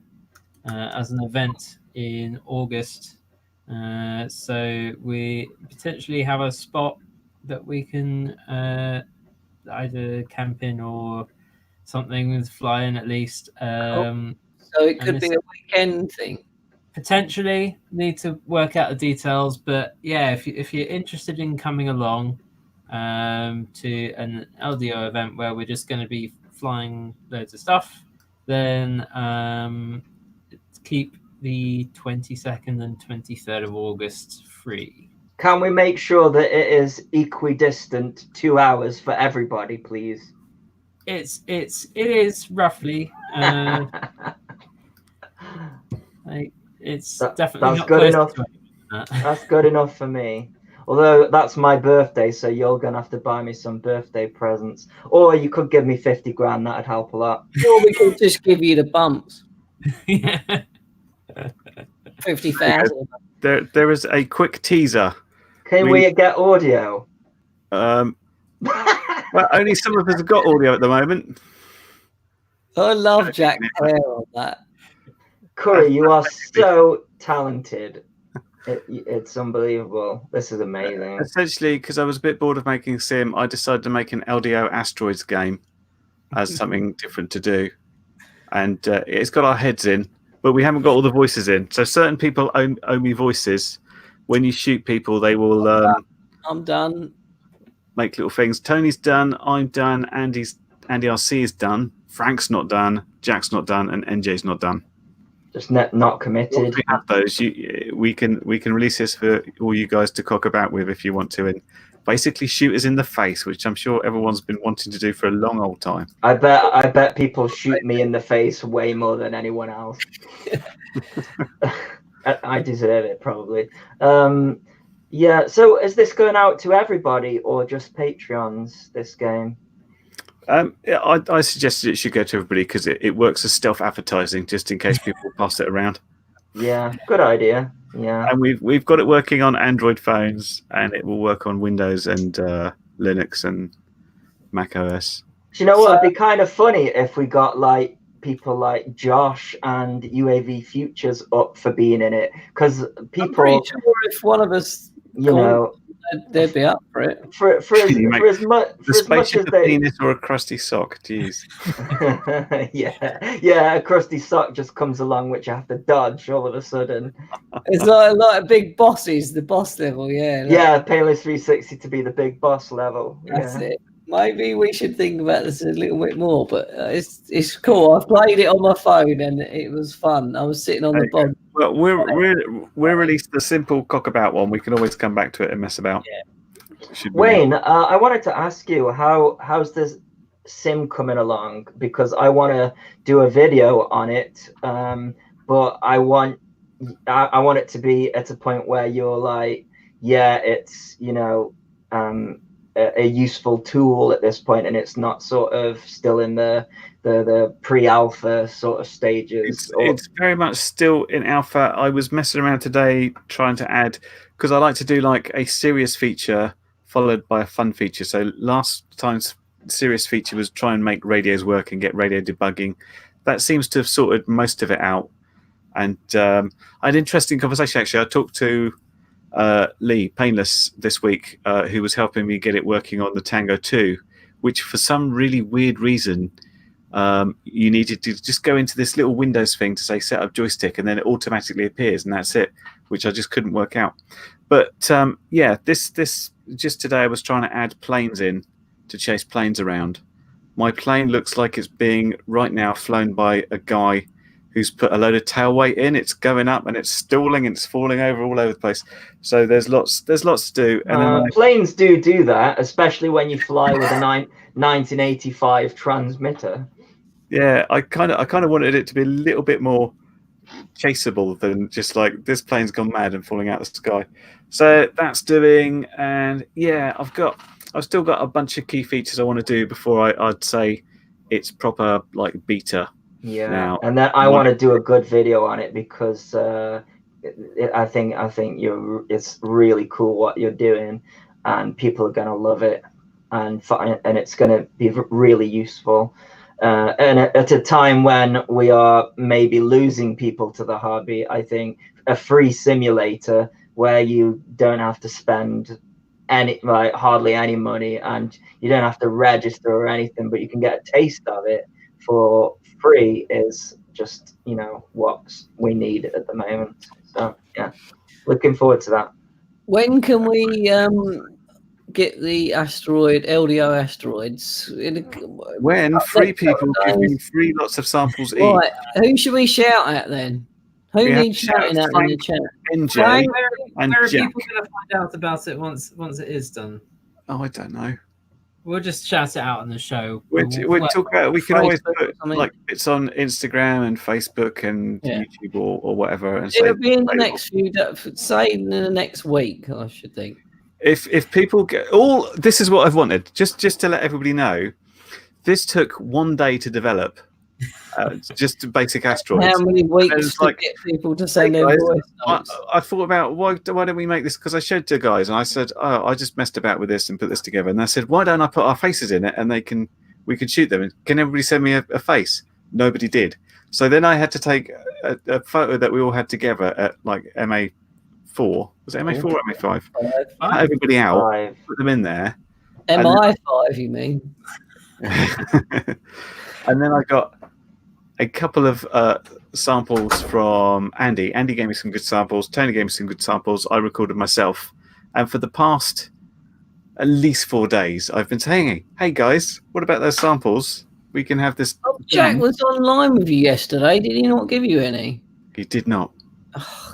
as an event in August. So we potentially have a spot that we can either camp in or something with flying at least. So it could be a weekend thing. Potentially, need to work out the details, but yeah, if you're interested in coming along to an LDO event where we're just going to be flying loads of stuff, then keep the 22nd and 23rd of August free. Can we make sure that it is equidistant 2 hours for everybody, please? It is roughly. It's definitely not good enough. That. That's good enough for me. Although that's my birthday, so you're gonna have to buy me some birthday presents, or you could give me 50 grand. That'd help a lot. Or we could just give you the bumps. Yeah. 50,000. There is a quick teaser. Can we get audio? Well, only some of us have got audio at the moment. I love Jack Clare on that. Curry, you are so talented. It's unbelievable. This is amazing. Essentially, because I was a bit bored of making Sim, I decided to make an LDO Asteroids game as something different to do. And it's got our heads in, but we haven't got all the voices in. So certain people owe me voices. When you shoot people, they will... I'm done. Make little things. Tony's done. I'm done. Andy RC is done. Frank's not done. Jack's not done. And NJ's not done. Just not committed. Once we have those, we can release this for all you guys to cock about with if you want to, and basically shoot us in the face, which I'm sure everyone's been wanting to do for a long old time. I bet people shoot me in the face way more than anyone else. I deserve it, probably. Yeah. So is this going out to everybody or just Patreons? This game? I suggested it should go to everybody because it works as stealth advertising, just in case people pass it around. Yeah, good idea. Yeah, and we've got it working on Android phones, and it will work on Windows and Linux and Mac OS. Do you know what? It'd be kind of funny if we got like people like Josh and UAV Futures up for being in it, because people. I'm pretty sure if one of us, they'd be up for it. For as much as they... penis or a crusty sock to use. yeah, a crusty sock just comes along, which you have to dodge all of a sudden. It's like a big bosses, the boss level, yeah. Yeah, Painless 360 to be the big boss level. That's it. Maybe we should think about this a little bit more, but it's cool. I've played it on my phone and it was fun. I was sitting on the bog. Well, we're released the simple cockabout one. We can always come back to it and mess about. Yeah. Wayne, I wanted to ask you how's this sim coming along, because I want to do a video on it, but I want it to be at a point where you're like, yeah, it's a useful tool at this point, and it's not sort of still in the pre-alpha sort of stages. It's very much still in alpha. I was messing around today trying to add, because I like to do like a serious feature followed by a fun feature. So last time's serious feature was try and make radios work and get radio debugging. That seems to have sorted most of it out. And I had an interesting conversation, actually. I talked to Lee Painless this week, who was helping me get it working on the Tango 2, which for some really weird reason, you needed to just go into this little Windows thing to say set up joystick, and then it automatically appears, and that's it, which I just couldn't work out. But yeah, this just today I was trying to add planes in to chase planes around. My plane looks like it's being right now flown by a guy who's put a load of tail weight in. It's going up and it's stalling and it's falling over all over the place. So there's lots to do. And then planes do that, especially when you fly with a 1985 transmitter. Yeah, I kind of wanted it to be a little bit more chaseable than just like this plane's gone mad and falling out of the sky. So that's doing, and yeah, I've still got a bunch of key features I want to do before I'd say it's proper like beta. Yeah, now. And then I want to do a good video on it because I think it's really cool what you're doing, and people are gonna love it, and it's gonna be really useful. And at a time when we are maybe losing people to the hobby, I think a free simulator where you don't have to spend hardly any money, and you don't have to register or anything, but you can get a taste of it for free is just what we need at the moment. So yeah, looking forward to that. When can we get the LDO asteroids? When free people give me free lots of samples each. Right, who should we shout at then? Who needs shouting at in the chat? NJ and where are Jack. people going to find out about it once it is done? Oh, I don't know. We'll just shout it out on the show. We can always put like bits on Instagram and Facebook and YouTube or whatever. And it'll be in the next in the next week, I should think. If people get this is what I've wanted. Just to let everybody know, this took 1 day to develop. Just basic asteroids. How many weeks to get people to send their voice notes? I thought about why don't we make this, because I showed to guys and I said, I just messed about with this and put this together, and I said, why don't I put our faces in it and we can shoot them, and can everybody send me a face? Nobody did. So then I had to take a photo that we all had together at like MA4. Was it MA4 or MA5? Cut everybody out, put them in there. MI5, you mean? And then I got a couple of samples from Andy. Andy gave me some good samples. Tony gave me some good samples. I recorded myself. And for the past at least 4 days, I've been saying, hey guys, what about those samples? We can have this. Oh, Jack was online with you yesterday. Did he not give you any? He did not.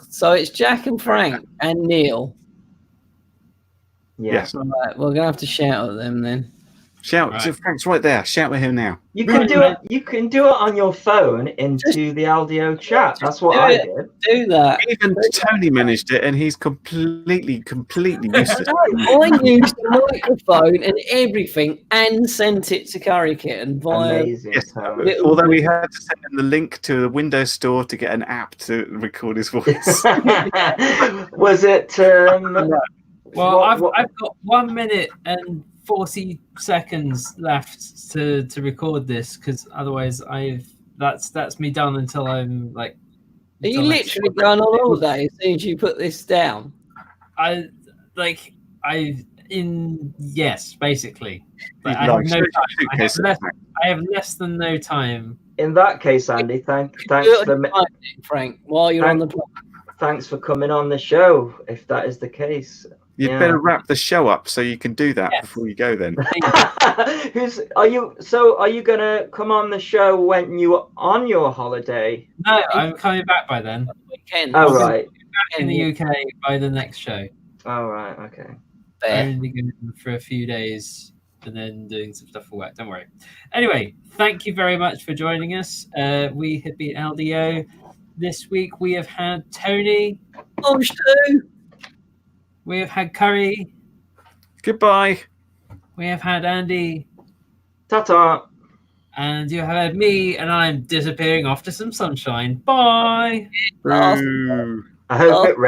So it's Jack and Frank and Neil. Yeah. Yes. All right, we're going to have to shout at them then. Shout! Right. Frank's right there. Shout at him now. You can do it. You can do it on your phone into the LDO chat. That's what I did. Do that. Even Tony managed it, and he's completely useless. I used the microphone and everything, and sent it to Curry Kitten via. Amazing. Yes, although we had to send him the link to the Windows Store to get an app to record his voice. Was it? Well, I've got 1 minute and 40 seconds left to record this, because otherwise that's me done until I'm like. Are you literally going on holiday as soon as you put this down? Yes, basically. Like, I have no time. I have less than no time. In that case, Andy, thanks Frank, while you're on the plane. Thanks for coming on the show. If that is the case. You'd better wrap the show up so you can do that before you go then. Are you gonna come on the show when you're on your holiday? No, I'm coming back by then. Weekend. Oh, right. Back in the UK by the next show. Oh, right, okay. I'm only going for a few days and then doing some stuff for work. Don't worry. Anyway, thank you very much for joining us. We have been LDO. This week we have had Tony. We have had Curry. Goodbye. We have had Andy. Ta-ta. And you have had me, and I'm disappearing off to some sunshine. Bye. I hope it rains.